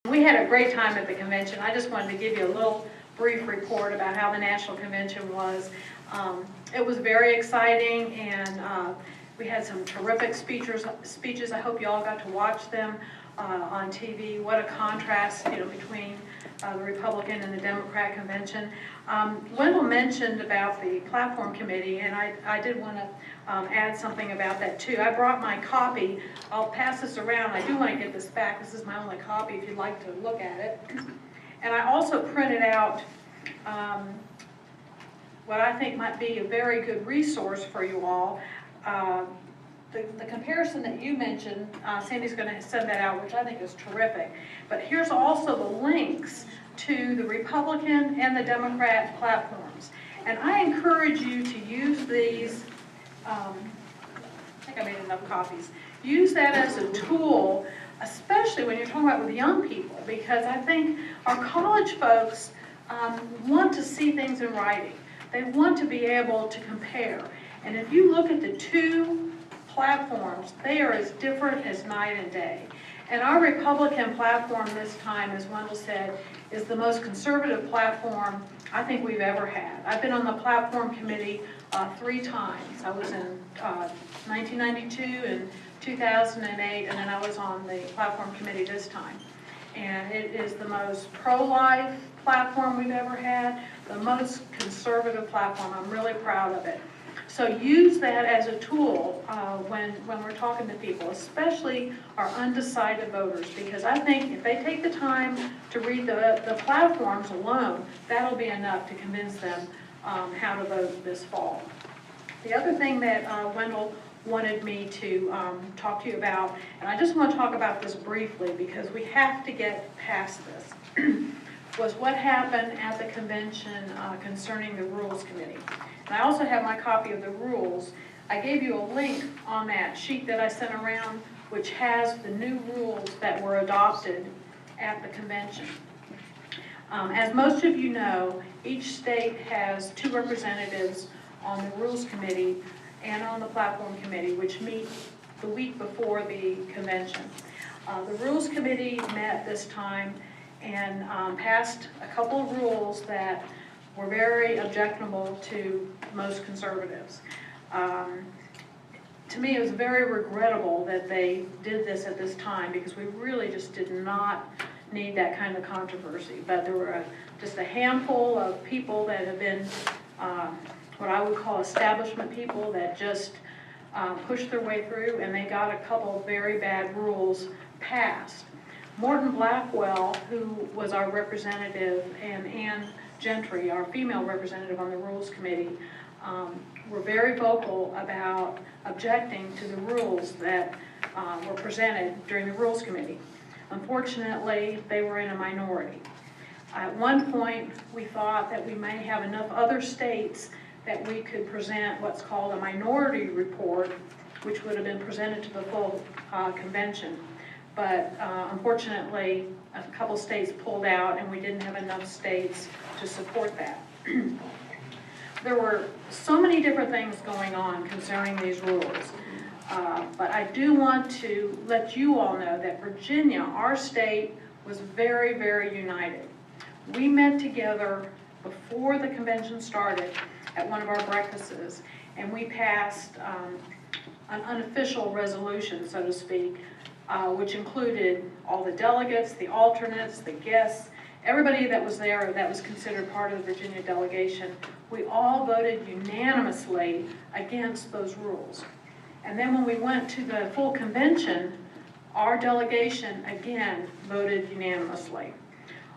We had a great time at the convention. I just wanted to give you a little brief report about how the National Convention was. It was very exciting, and we had some terrific speeches. I hope you all got to watch them on TV. What a contrast, between the Republican and the Democrat convention. Wendell mentioned about the platform committee, and I did want to add something about that too. I brought my copy. I'll pass this around. I do want to get this back. This is my only copy if you'd like to look at it. And I also printed out what I think might be a very good resource for you all. The comparison that you mentioned, Sandy's going to send that out, which I think is terrific. But here's also the links to the Republican and the Democrat platforms. And I encourage you to use these, I think I made enough copies, use that as a tool, especially when you're talking about with young people, because I think our college folks want to see things in writing. They want to be able to compare. And if you look at the two platforms, they are as different as night and day. And our Republican platform this time, as Wendell said, is the most conservative platform I think we've ever had. I've been on the platform committee 3 times. I was in 1992 and 2008, and then I was on the platform committee this time. And it is the most pro-life platform we've ever had, the most conservative platform. I'm really proud of it. So use that as a tool when we're talking to people, especially our undecided voters, because I think if they take the time to read the platforms alone, that'll be enough to convince them how to vote this fall. The other thing that Wendell wanted me to talk to you about, and I just want to talk about this briefly because we have to get past this, was what happened at the convention concerning the Rules Committee. And I also have my copy of the rules. I gave you a link on that sheet that I sent around, which has the new rules that were adopted at the convention. As most of you know, each state has 2 representatives on the Rules Committee and on the Platform Committee, which meet the week before the convention. The Rules Committee met this time and passed a couple of rules that were very objectionable to most conservatives. To me, it was very regrettable that they did this at this time because we really just did not need that kind of controversy. But there were just a handful of people that have been what I would call establishment people that just pushed their way through, and they got a couple of very bad rules passed. Morton Blackwell, who was our representative, and Ann Gentry, our female representative on the Rules Committee, were very vocal about objecting to the rules that were presented during the Rules Committee. Unfortunately, they were in a minority. At one point, we thought that we may have enough other states that we could present what's called a minority report, which would have been presented to the full convention. But unfortunately, a couple states pulled out, and we didn't have enough states to support that. There were so many different things going on concerning these rules. But I do want to let you all know that Virginia, our state, was very, very united. We met together before the convention started at one of our breakfasts, and we passed an unofficial resolution, so to speak, which included all the delegates, the alternates, the guests, everybody that was there that was considered part of the Virginia delegation. We all voted unanimously against those rules. And then when we went to the full convention, our delegation again voted unanimously.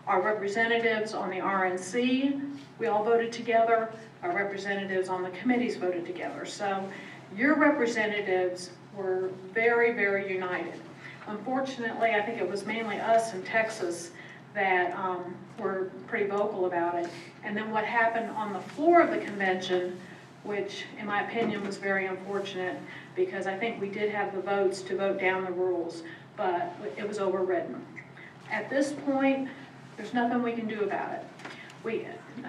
Our representatives on the RNC, we all voted together. Our representatives on the committees voted together. So your representatives were very, very united. Unfortunately, I think it was mainly us in Texas that were pretty vocal about it. And then what happened on the floor of the convention, which in my opinion was very unfortunate, because I think we did have the votes to vote down the rules, but it was overridden. At this point, there's nothing we can do about it.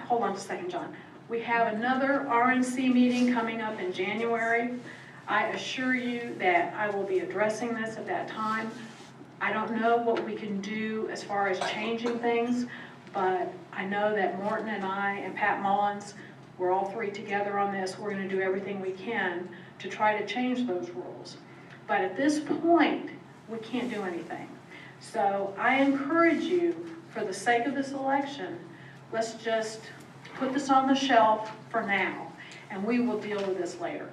Hold on just a second, John. We have another RNC meeting coming up in January. I assure you that I will be addressing this at that time. I don't know what we can do as far as changing things, but I know that Morton and I and Pat Mullins, we're all three together on this. We're going to do everything we can to try to change those rules. But at this point, we can't do anything. So I encourage you, for the sake of this election, let's just put this on the shelf for now, and we will deal with this later.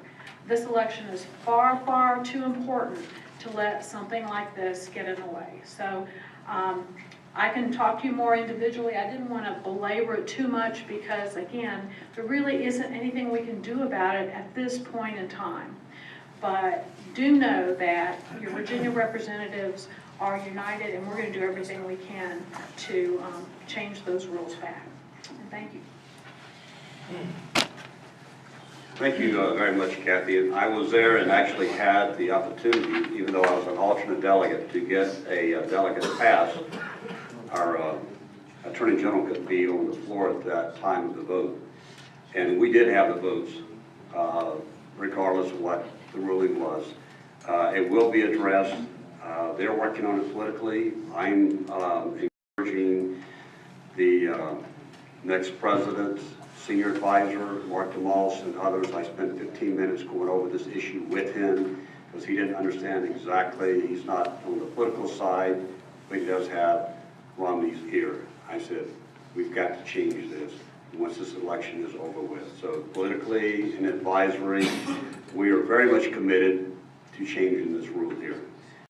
This election is far, far too important to let something like this get in the way. So I can talk to you more individually. I didn't want to belabor it too much because, again, there really isn't anything we can do about it at this point in time. But do know that your Virginia representatives are united, and we're going to do everything we can to change those rules back. And thank you. Thank you very much, Kathy. I was there and actually had the opportunity, even though I was an alternate delegate, to get a delegate pass. Our Attorney General could be on the floor at that time of the vote. And we did have the votes, regardless of what the ruling was. It will be addressed. They're working on it politically. I'm encouraging the next president, senior advisor, Mark DeMoss, and others. I spent 15 minutes going over this issue with him because he didn't understand exactly. He's not on the political side, but he does have Romney's ear. I said, we've got to change this once this election is over with. So politically and advisory, we are very much committed to changing this rule here.